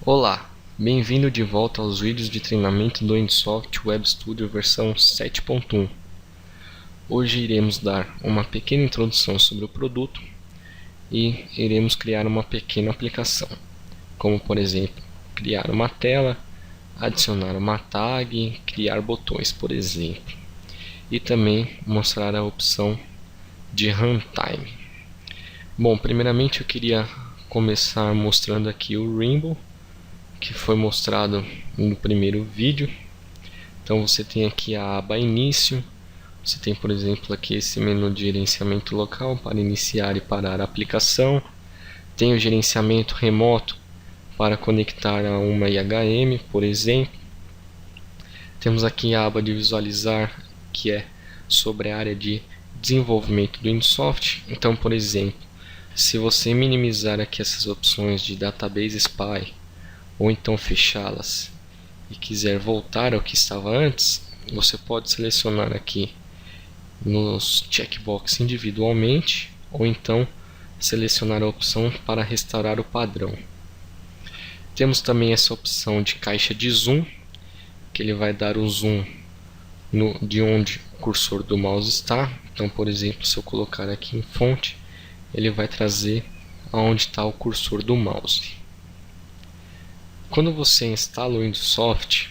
Olá, bem-vindo de volta aos vídeos de treinamento do Insoft Web Studio versão 7.1. Hoje iremos dar uma pequena introdução sobre o produto e iremos criar uma pequena aplicação, como por exemplo, criar uma tela, adicionar uma tag, criar botões, por exemplo, e também mostrar a opção de runtime. Bom, primeiramente eu queria começar mostrando aqui o Rainbow, que foi mostrado no primeiro vídeo. Então você tem aqui a aba início, você tem por exemplo aqui esse menu de gerenciamento local para iniciar e parar a aplicação, tem o gerenciamento remoto para conectar a uma IHM, por exemplo. Temos aqui a aba de visualizar, que é sobre a área de desenvolvimento do Insoft. Então, por exemplo, se você minimizar aqui essas opções de Database Spy ou então fechá-las e quiser voltar ao que estava antes, você pode selecionar aqui nos checkbox individualmente ou então selecionar a opção para restaurar o padrão. Temos também essa opção de caixa de zoom, que ele vai dar o zoom de onde o cursor do mouse está. Então, por exemplo, se eu colocar aqui em fonte, ele vai trazer aonde está o cursor do mouse. Quando você instala o Windows Soft,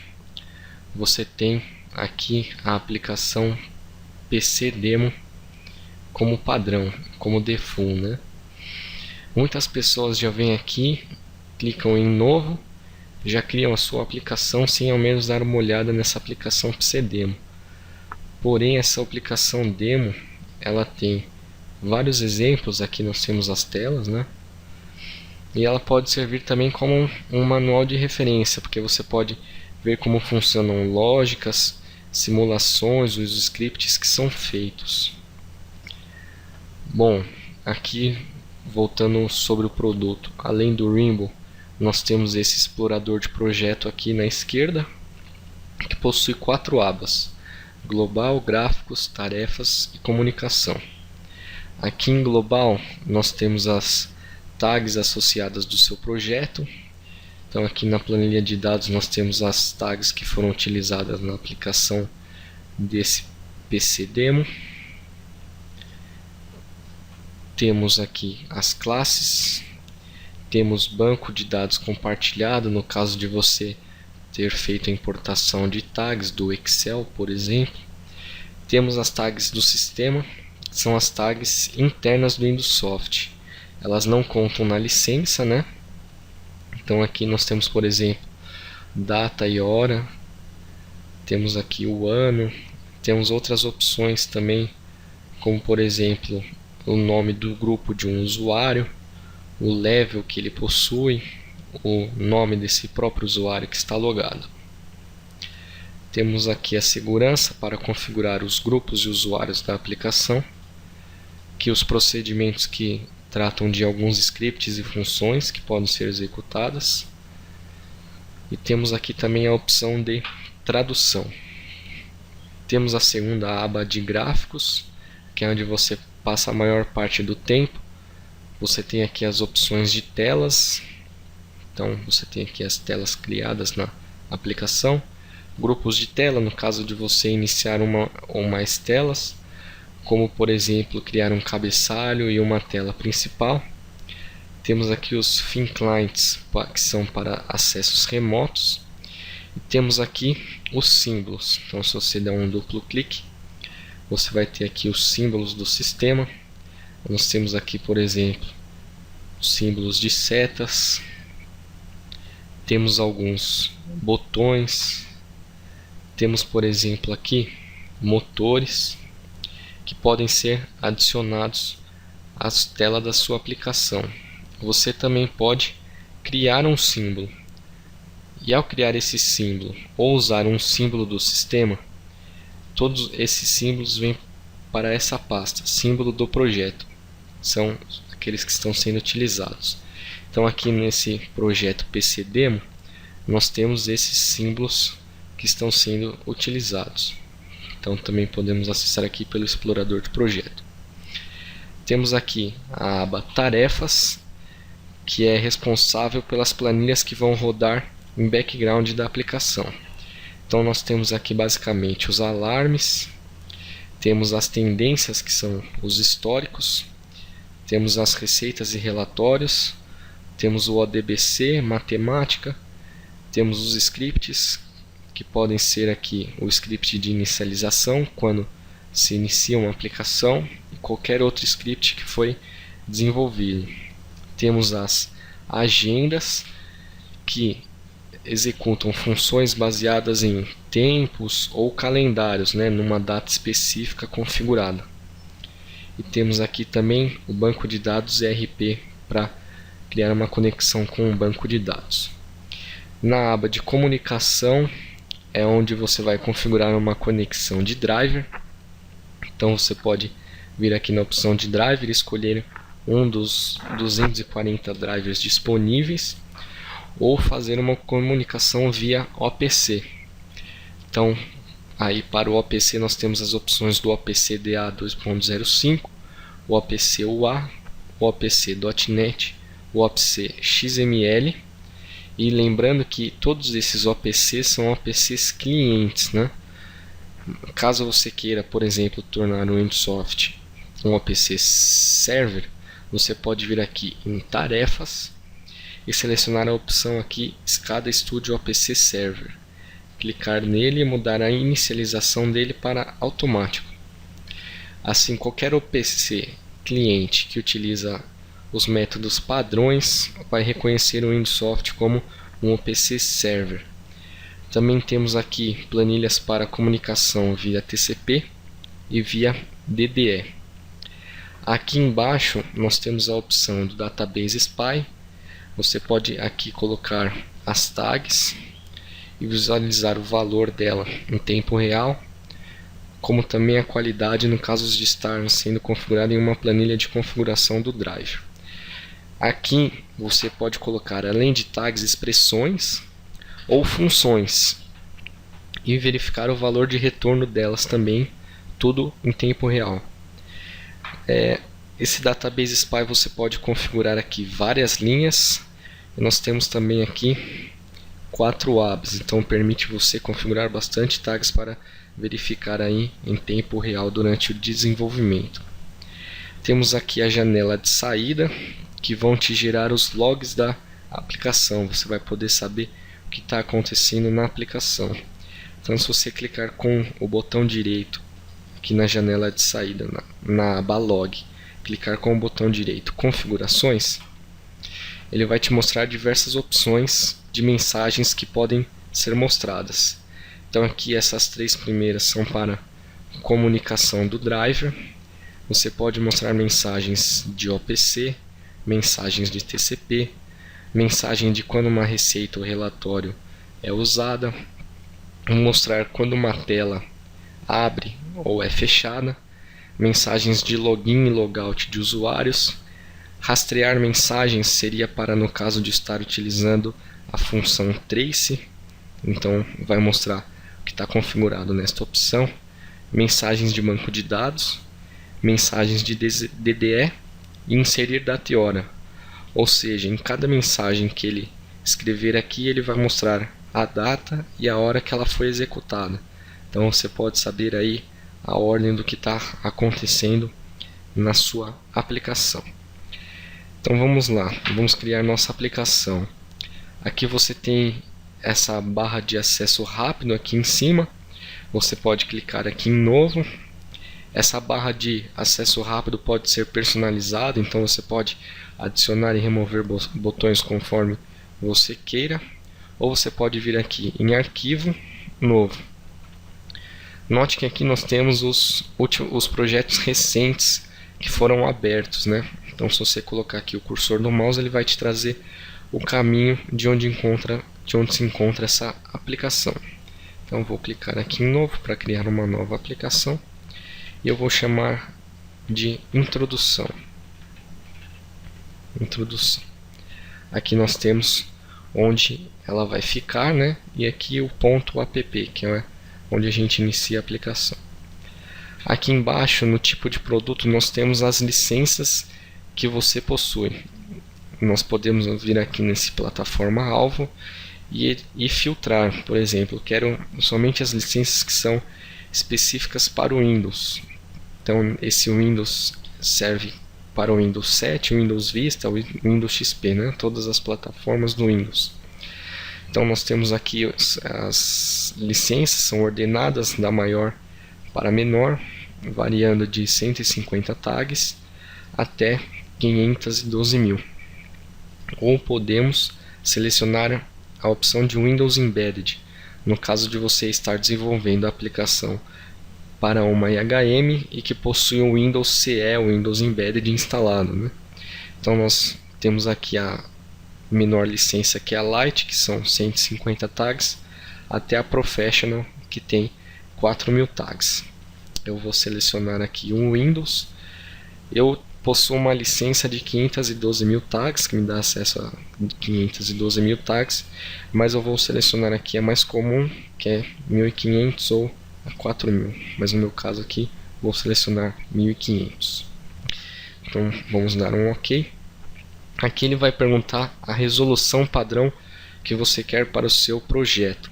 você tem aqui a aplicação PC Demo como padrão, como default, né? Muitas pessoas já vêm aqui, clicam em novo, já criam a sua aplicação sem ao menos dar uma olhada nessa aplicação PC Demo. Porém, essa aplicação demo, ela tem vários exemplos. Aqui nós temos as telas, né? E ela pode servir também como um manual de referência, porque você pode ver como funcionam lógicas, simulações, os scripts que são feitos. Bom, aqui voltando sobre o produto, além do Rainbow, nós temos esse explorador de projeto aqui na esquerda, que possui 4 abas: Global, Gráficos, Tarefas e Comunicação. Aqui em Global nós temos as tags associadas do seu projeto. Então aqui na planilha de dados nós temos as tags que foram utilizadas na aplicação desse PC Demo. Temos aqui as classes, temos banco de dados compartilhado, no caso de você ter feito a importação de tags do Excel, por exemplo. Temos as tags do sistema, são as tags internas do Windows Soft. Elas não contam na licença, né? Então aqui nós temos, por exemplo, data e hora, temos aqui o ano, temos outras opções também, como por exemplo o nome do grupo de um usuário, o level que ele possui, o nome desse próprio usuário que está logado. Temos aqui a segurança para configurar os grupos e usuários da aplicação, que os procedimentos que tratam de alguns scripts e funções que podem ser executadas. E temos aqui também a opção de tradução. Temos a segunda aba de gráficos, que é onde você passa a maior parte do tempo. Você tem aqui as opções de telas. Então você tem aqui as telas criadas na aplicação. Grupos de tela, no caso de você iniciar uma ou mais telas, como por exemplo criar um cabeçalho e uma tela principal. Temos aqui os thin clients, que são para acessos remotos. E temos aqui os símbolos. Então se você der um duplo clique, você vai ter aqui os símbolos do sistema. Nós temos aqui, por exemplo, os símbolos de setas. Temos alguns botões. Temos, por exemplo, aqui motores que podem ser adicionados à tela da sua aplicação. Você também pode criar um símbolo. E ao criar esse símbolo ou usar um símbolo do sistema, todos esses símbolos vêm para essa pasta, símbolo do projeto. São aqueles que estão sendo utilizados. Então aqui nesse projeto PC Demo, nós temos esses símbolos que estão sendo utilizados. Então também podemos acessar aqui pelo explorador de projeto. Temos aqui a aba Tarefas, que é responsável pelas planilhas que vão rodar em background da aplicação. Então nós temos aqui basicamente os alarmes, temos as tendências, que são os históricos, temos as receitas e relatórios, temos o ODBC, matemática, temos os scripts, que podem ser aqui o script de inicialização, quando se inicia uma aplicação, e qualquer outro script que foi desenvolvido. Temos as agendas, que executam funções baseadas em tempos ou calendários, numa data específica configurada. E temos aqui também o banco de dados ERP para criar uma conexão com o banco de dados. Na aba de comunicação é onde você vai configurar uma conexão de driver. Então você pode vir aqui na opção de driver e escolher um dos 240 drivers disponíveis, ou fazer uma comunicação via OPC. Então, aí para o OPC nós temos as opções do OPC DA 2.05, o OPC UA, o OPC.NET, o OPC XML. E lembrando que todos esses OPCs são OPCs clientes, Caso você queira, por exemplo, tornar o Insoft um OPC server, você pode vir aqui em tarefas e selecionar a opção aqui SCADA Studio OPC Server. Clicar nele e mudar a inicialização dele para automático. Assim, qualquer OPC cliente que utiliza os métodos padrões vai reconhecer o Insoft como um OPC Server. Também temos aqui planilhas para comunicação via TCP e via DDE. Aqui embaixo nós temos a opção do Database Spy. Você pode aqui colocar as tags e visualizar o valor dela em tempo real, como também a qualidade no caso de estar sendo configurada em uma planilha de configuração do drive. Aqui você pode colocar, além de tags, expressões ou funções e verificar o valor de retorno delas também, tudo em tempo real. Esse Database Spy você pode configurar aqui várias linhas. E nós temos também aqui 4 abs, então permite você configurar bastante tags para verificar aí em tempo real durante o desenvolvimento. Temos aqui a janela de saída, que vão te gerar os logs da aplicação. Você vai poder saber o que está acontecendo na aplicação. Então, se você clicar com o botão direito aqui na janela de saída, na aba log, clicar com o botão direito configurações, ele vai te mostrar diversas opções de mensagens que podem ser mostradas. Então aqui essas 3 primeiras são para comunicação do driver. Você pode mostrar mensagens de OPC, mensagens de TCP, mensagem de quando uma receita ou relatório é usada, mostrar quando uma tela abre ou é fechada, mensagens de login e logout de usuários. Rastrear mensagens seria para no caso de estar utilizando a função trace, então vai mostrar o que está configurado nesta opção. Mensagens de banco de dados, mensagens de DDE e inserir data e hora, ou seja, em cada mensagem que ele escrever aqui ele vai mostrar a data e a hora que ela foi executada. Então você pode saber aí a ordem do que está acontecendo na sua aplicação. Então vamos lá, vamos criar nossa aplicação. Aqui você tem essa barra de acesso rápido aqui em cima. Você pode clicar aqui em novo. Essa barra de acesso rápido pode ser personalizada, então você pode adicionar e remover botões conforme você queira. Ou você pode vir aqui em arquivo, novo. Note que aqui nós temos os projetos recentes que foram abertos, Então, se você colocar aqui o cursor do mouse, ele vai te trazer o caminho de onde se encontra essa aplicação. Então, vou clicar aqui em novo para criar uma nova aplicação e eu vou chamar de introdução. Aqui nós temos onde ela vai ficar, E aqui o ponto app, que é onde a gente inicia a aplicação. Aqui embaixo, no tipo de produto, nós temos as licenças que você possui. nós podemos vir aqui nesse plataforma alvo e filtrar. Por exemplo, quero somente as licenças que são específicas para o Windows. Então esse Windows serve para o Windows 7, o Windows Vista, o Windows XP, né? Todas as plataformas do Windows. Então nós temos aqui as licenças, são ordenadas da maior para menor, variando de 150 tags até 512.000. Ou podemos selecionar a opção de Windows Embedded, no caso de você estar desenvolvendo a aplicação para uma IHM e que possui o Windows CE, o Windows Embedded instalado, né? Então nós temos aqui a menor licença, que é a Lite, que são 150 tags, até a Professional, que tem 4.000 tags. Eu vou selecionar aqui um Windows. Eu possuo uma licença de 512.000 tags, que me dá acesso a 512.000 tags, mas eu vou selecionar aqui a mais comum, que é 1.500 ou 4.000, mas no meu caso aqui vou selecionar 1.500. Então vamos dar um OK. Aqui ele vai perguntar a resolução padrão que você quer para o seu projeto.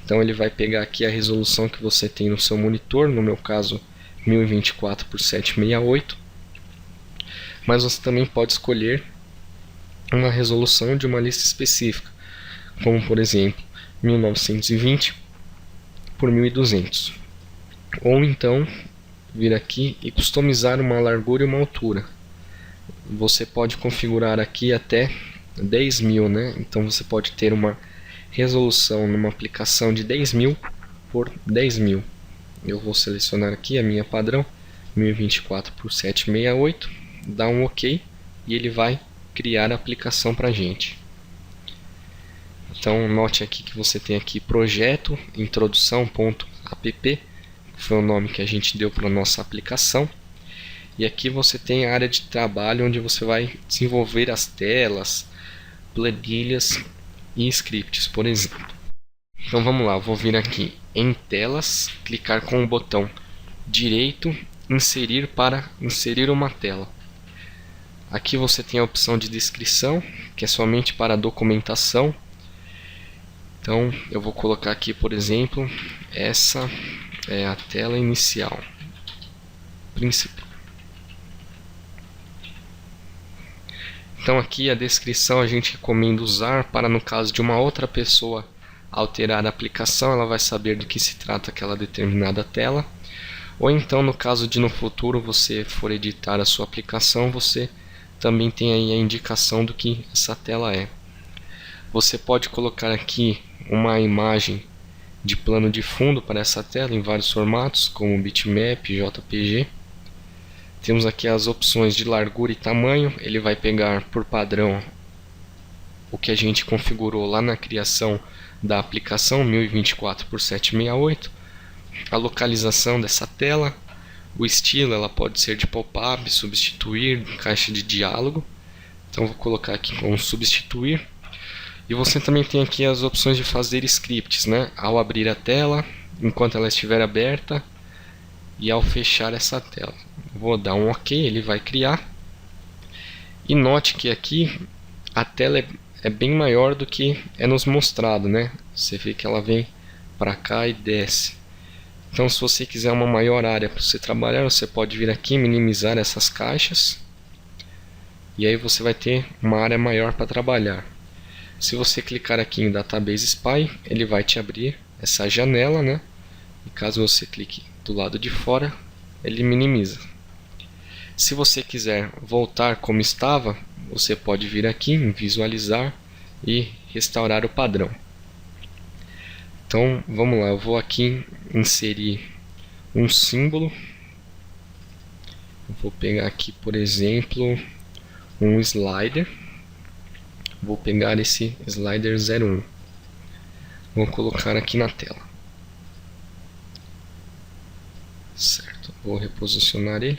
Então ele vai pegar aqui a resolução que você tem no seu monitor, no meu caso 1024 por 768, mas você também pode escolher uma resolução de uma lista específica, como por exemplo 1920 por 1200, ou então vir aqui e customizar uma largura e uma altura. Você pode configurar aqui até 10.000, né? Então você pode ter uma resolução numa aplicação de 10.000 por 10.000. Eu vou selecionar aqui a minha padrão 1024 por 768, dá um OK e ele vai criar a aplicação para a gente. Então note aqui que você tem aqui projeto introdução.app, que foi o nome que a gente deu para a nossa aplicação. E aqui você tem a área de trabalho, onde você vai desenvolver as telas, planilhas e scripts, por exemplo. Então vamos lá, vou vir aqui em telas, clicar com o botão direito, inserir para inserir uma tela. Aqui você tem a opção de descrição, que é somente para a documentação. Então eu vou colocar aqui, por exemplo, essa é a tela inicial principal. Então aqui a descrição a gente recomenda usar para, no caso de uma outra pessoa alterar a aplicação, ela vai saber do que se trata aquela determinada tela. Ou então, no caso de no futuro você for editar a sua aplicação, você também tem aí a indicação do que essa tela é. Você pode colocar aqui uma imagem de plano de fundo para essa tela em vários formatos, como bitmap, JPG. Temos aqui as opções de largura e tamanho. Ele vai pegar por padrão o que a gente configurou lá na criação da aplicação 1024 por 768. A localização dessa tela, o estilo, ela pode ser de pop-up, substituir, caixa de diálogo. Então vou colocar aqui como substituir. E você também tem aqui as opções de fazer scripts, né? Ao abrir a tela, enquanto ela estiver aberta, e ao fechar essa tela. Vou dar um OK, ele vai criar. E note que aqui a tela é bem maior do que é nos mostrado, né? Você vê que ela vem para cá e desce. Então, se você quiser uma maior área para você trabalhar, você pode vir aqui e minimizar essas caixas. E aí você vai ter uma área maior para trabalhar. Se você clicar aqui em Database Spy, ele vai te abrir essa janela, né? E caso você clique do lado de fora, ele minimiza. Se você quiser voltar como estava, você pode vir aqui em Visualizar e restaurar o padrão. Então vamos lá, eu vou aqui inserir um símbolo. Eu vou pegar aqui, por exemplo, um slider. Vou pegar esse slider 01. Vou colocar aqui na tela. Certo, vou reposicionar ele.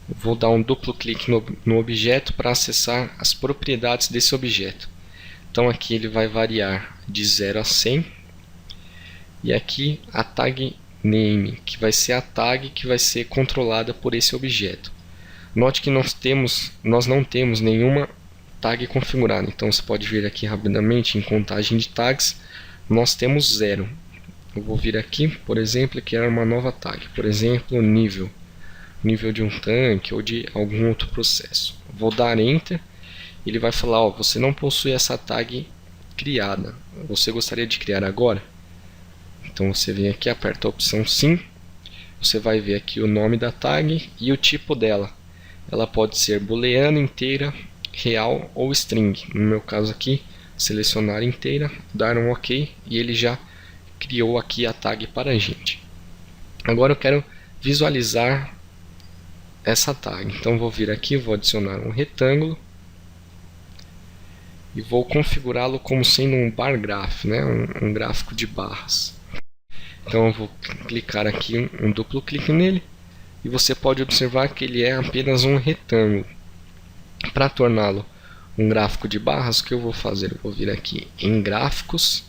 Vou dar um duplo clique no objeto para acessar as propriedades desse objeto. Então aqui ele vai variar de 0 a 100. E aqui a tag name, que vai ser a tag que vai ser controlada por esse objeto. Note que nós não temos nenhuma tag configurada. Então você pode vir aqui rapidamente em contagem de tags, nós temos 0. Eu vou vir aqui, por exemplo, e criar uma nova tag, por exemplo, nível de um tanque ou de algum outro processo. Vou dar Enter, ele vai falar, ó, você não possui essa tag criada, você gostaria de criar agora? Então você vem aqui, aperta a opção sim, você vai ver aqui o nome da tag e o tipo dela. Ela pode ser booleana, inteira, real ou string. No meu caso aqui, selecionar inteira, dar um OK e ele já criou aqui a tag para a gente. Agora eu quero visualizar essa tag. Então vou vir aqui, vou adicionar um retângulo e vou configurá-lo como sendo um bar graph, né? um gráfico de barras. Então eu vou clicar aqui, um duplo clique nele, e você pode observar que ele é apenas um retângulo. Para torná-lo um gráfico de barras, o que eu vou fazer? Eu vou vir aqui em gráficos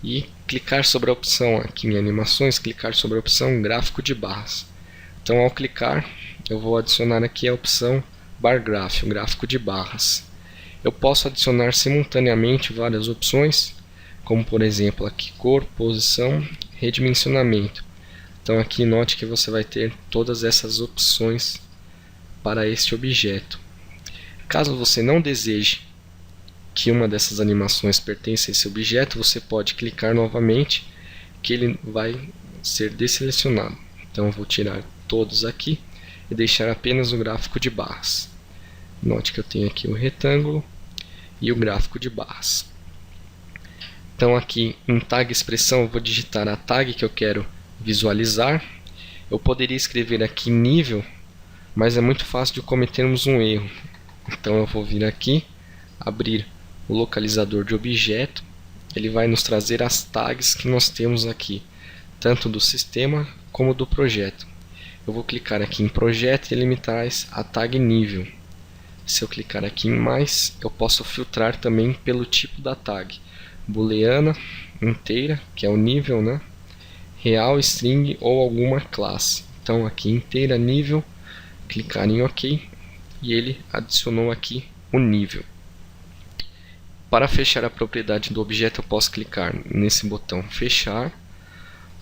e clicar sobre a opção, aqui em animações, clicar sobre a opção gráfico de barras. Então ao clicar, eu vou adicionar aqui a opção bar graph, o gráfico de barras. Eu posso adicionar simultaneamente várias opções, como por exemplo aqui cor, posição, redimensionamento. Então aqui note que você vai ter todas essas opções para este objeto. Caso você não deseje que uma dessas animações pertença a esse objeto, você pode clicar novamente que ele vai ser desselecionado. Então eu vou tirar todos aqui e deixar apenas o gráfico de barras. Note que eu tenho aqui o retângulo e o gráfico de barras. Então aqui em tag expressão eu vou digitar a tag que eu quero visualizar. Eu poderia escrever aqui nível, mas é muito fácil de cometermos um erro. Então eu vou vir aqui, abrir o localizador de objeto, ele vai nos trazer as tags que nós temos aqui, tanto do sistema como do projeto. Eu vou clicar aqui em projeto e ele me traz a tag nível. Se eu clicar aqui em mais, eu posso filtrar também pelo tipo da tag. Booleana, inteira, que é o nível, né? Real, string ou alguma classe. Então aqui inteira, nível, clicar em OK e ele adicionou aqui o nível. Para fechar a propriedade do objeto eu posso clicar nesse botão fechar,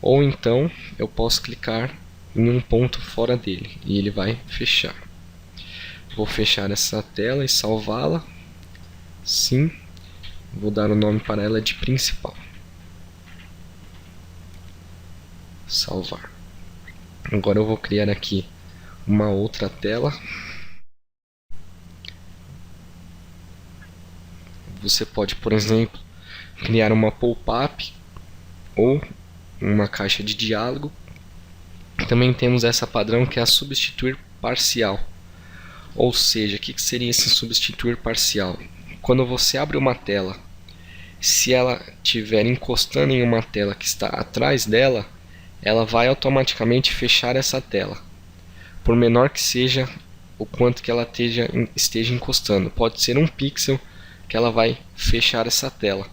ou então eu posso clicar em um ponto fora dele e ele vai fechar. Vou fechar essa tela e salvá-la. Sim. Vou dar o nome para ela de principal. Salvar. Agora eu vou criar aqui uma outra tela. Você pode, por exemplo, criar uma pop-up ou uma caixa de diálogo. Também temos essa padrão que é a substituir parcial. Ou seja, o que seria esse substituir parcial? Quando você abre uma tela, se ela estiver encostando em uma tela que está atrás dela, ela vai automaticamente fechar essa tela, por menor que seja o quanto que ela esteja encostando. Pode ser um pixel que ela vai fechar essa tela.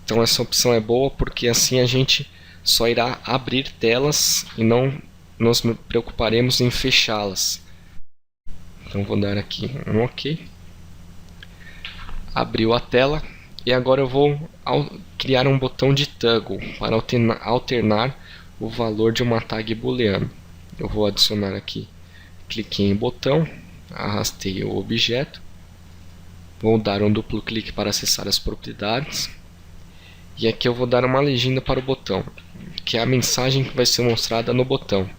Então essa opção é boa porque assim a gente só irá abrir telas e não nos preocuparemos em fechá-las. Então vou dar aqui um OK. Abriu a tela e agora eu vou criar um botão de toggle para alternar o valor de uma tag booleana. Eu vou adicionar aqui, cliquei em botão, arrastei o objeto, vou dar um duplo clique para acessar as propriedades e aqui eu vou dar uma legenda para o botão, que é a mensagem que vai ser mostrada no botão.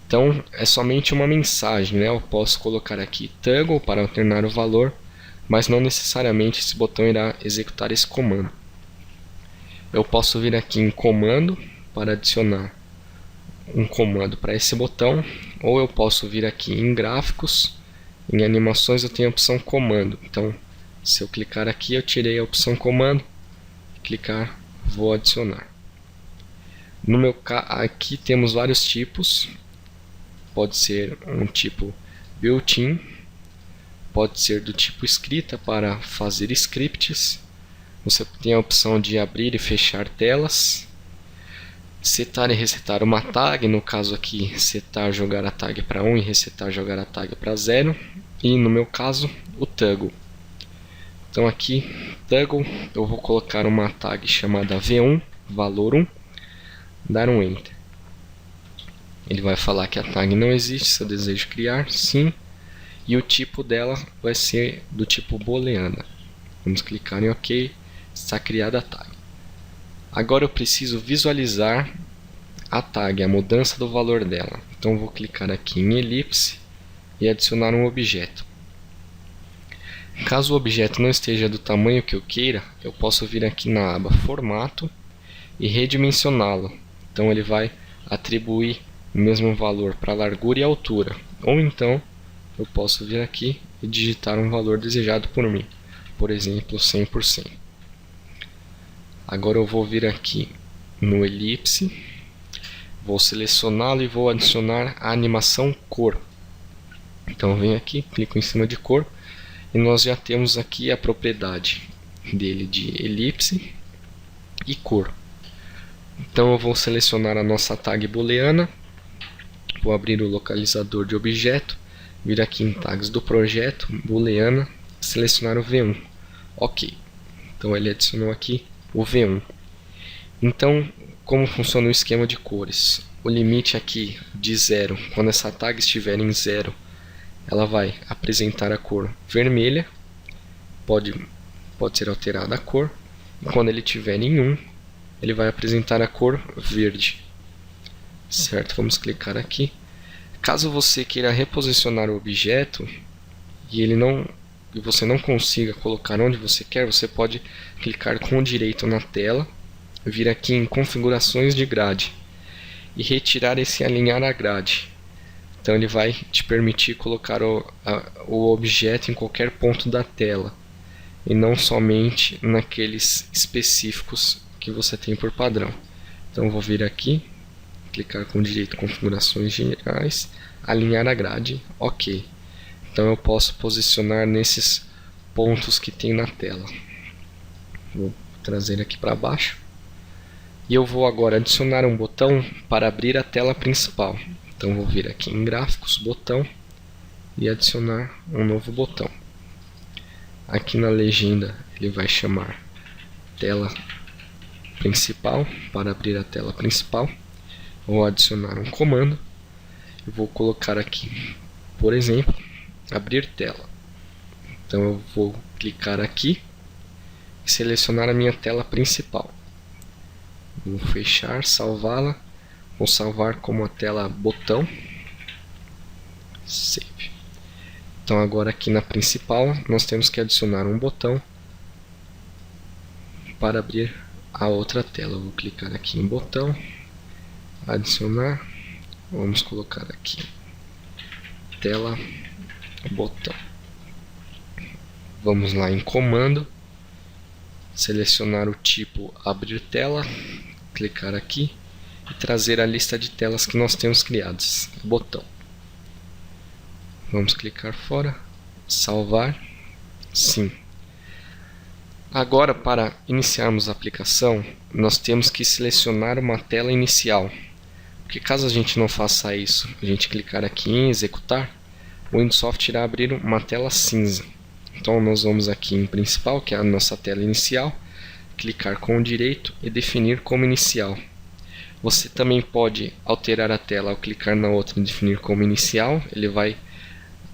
Então é somente uma mensagem, né? Eu posso colocar aqui toggle para alternar o valor, mas não necessariamente esse botão irá executar esse comando. Eu posso vir aqui em comando para adicionar um comando para esse botão, ou eu posso vir aqui em gráficos, em animações eu tenho a opção comando. Então se eu clicar aqui eu tirei a opção comando, clicar, vou adicionar. No meu aqui temos vários tipos, pode ser um tipo built-in, pode ser do tipo escrita para fazer scripts. Você tem a opção de abrir e fechar telas, setar e resetar uma tag, no caso aqui setar jogar a tag para 1 e resetar jogar a tag para 0, e no meu caso o toggle. Então aqui, toggle, eu vou colocar uma tag chamada v1, valor 1, dar um enter. Ele vai falar que a tag não existe, se eu desejo criar, sim. E o tipo dela vai ser do tipo booleana. Vamos clicar em OK, está criada a tag. Agora eu preciso visualizar a tag, a mudança do valor dela. Então eu vou clicar aqui em elipse e adicionar um objeto. Caso o objeto não esteja do tamanho que eu queira, eu posso vir aqui na aba Formato e redimensioná-lo. Então ele vai atribuir o mesmo valor para a largura e altura. Ou então eu posso vir aqui e digitar um valor desejado por mim. Por exemplo, 100%. Agora eu vou vir aqui no elipse, vou selecioná-lo e vou adicionar a animação cor. Então eu venho aqui, clico em cima de cor e nós já temos aqui a propriedade dele de elipse e cor. Então eu vou selecionar a nossa tag booleana, vou abrir o localizador de objeto, vir aqui em tags do projeto, booleana, selecionar o v1. OK. Então ele adicionou aqui o v1. Então, como funciona o esquema de cores? O limite aqui de 0, quando essa tag estiver em 0, ela vai apresentar a cor vermelha, pode ser alterada a cor, e quando ele estiver em 1, ele vai apresentar a cor verde. Certo? Vamos clicar aqui. Caso você queira reposicionar o objeto e você não consiga colocar onde você quer, você pode clicar com o direito na tela, vir aqui em configurações de grade e retirar esse alinhar a grade. Então ele vai te permitir colocar o objeto em qualquer ponto da tela e não somente naqueles específicos que você tem por padrão. Então eu vou vir aqui, clicar com o direito configurações gerais, alinhar a grade, OK. Então eu posso posicionar nesses pontos que tem na tela. Vou trazer aqui para baixo. E eu vou agora adicionar um botão para abrir a tela principal. Então vou vir aqui em gráficos, botão, e adicionar um novo botão. Aqui na legenda ele vai chamar tela principal, para abrir a tela principal. Vou adicionar um comando. Eu vou colocar aqui, por exemplo, abrir tela. Então eu vou clicar aqui e selecionar a minha tela principal. Vou fechar, salvá-la. Vou salvar como a tela botão. Save. Então agora aqui na principal nós temos que adicionar um botão para abrir a outra tela. Eu vou clicar aqui em botão, adicionar. Vamos colocar aqui tela botão. Vamos lá em comando, selecionar o tipo abrir tela, clicar aqui e trazer a lista de telas que nós temos criadas. Botão. Vamos clicar fora, salvar, sim. Agora, para iniciarmos a aplicação, nós temos que selecionar uma tela inicial. Porque caso a gente não faça isso, a gente clicar aqui em executar, o Windows Soft irá abrir uma tela cinza. Então nós vamos aqui em principal, que é a nossa tela inicial, clicar com o direito e definir como inicial. Você também pode alterar a tela ao clicar na outra e definir como inicial. Ele vai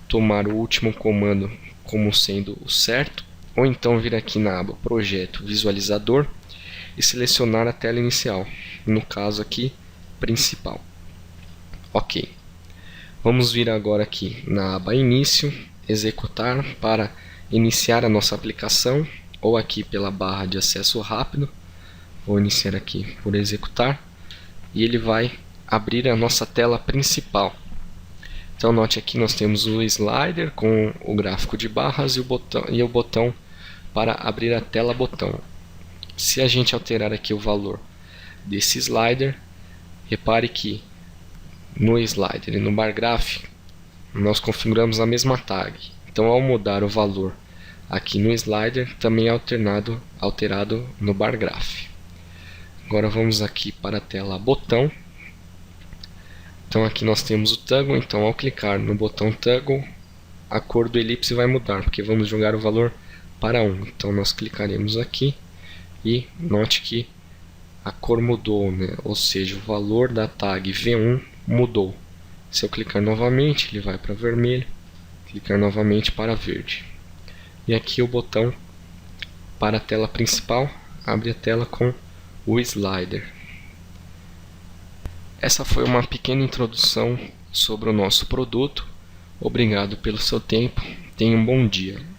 tomar o último comando como sendo o certo. Ou então vir aqui na aba Projeto Visualizador e selecionar a tela inicial. No caso aqui, principal. OK. Vamos vir agora aqui na aba Início, Executar para iniciar a nossa aplicação. Ou aqui pela barra de acesso rápido. Vou iniciar aqui por executar. E ele vai abrir a nossa tela principal. Então note aqui nós temos o slider com o gráfico de barras e o botão para abrir a tela botão. Se a gente alterar aqui o valor desse slider, repare que no slider e no bar graph nós configuramos a mesma tag. Então ao mudar o valor aqui no slider, também é alterado no bar graph. Agora vamos aqui para a tela botão. Então aqui nós temos o toggle, então ao clicar no botão toggle, a cor do elipse vai mudar, porque vamos jogar o valor para 1. Então nós clicaremos aqui e note que a cor mudou, né? Ou seja, o valor da tag V1 mudou. Se eu clicar novamente, ele vai para vermelho, clicar novamente para verde. E aqui o botão para a tela principal, abre a tela com o slider. Essa foi uma pequena introdução sobre o nosso produto. Obrigado pelo seu tempo. Tenha um bom dia.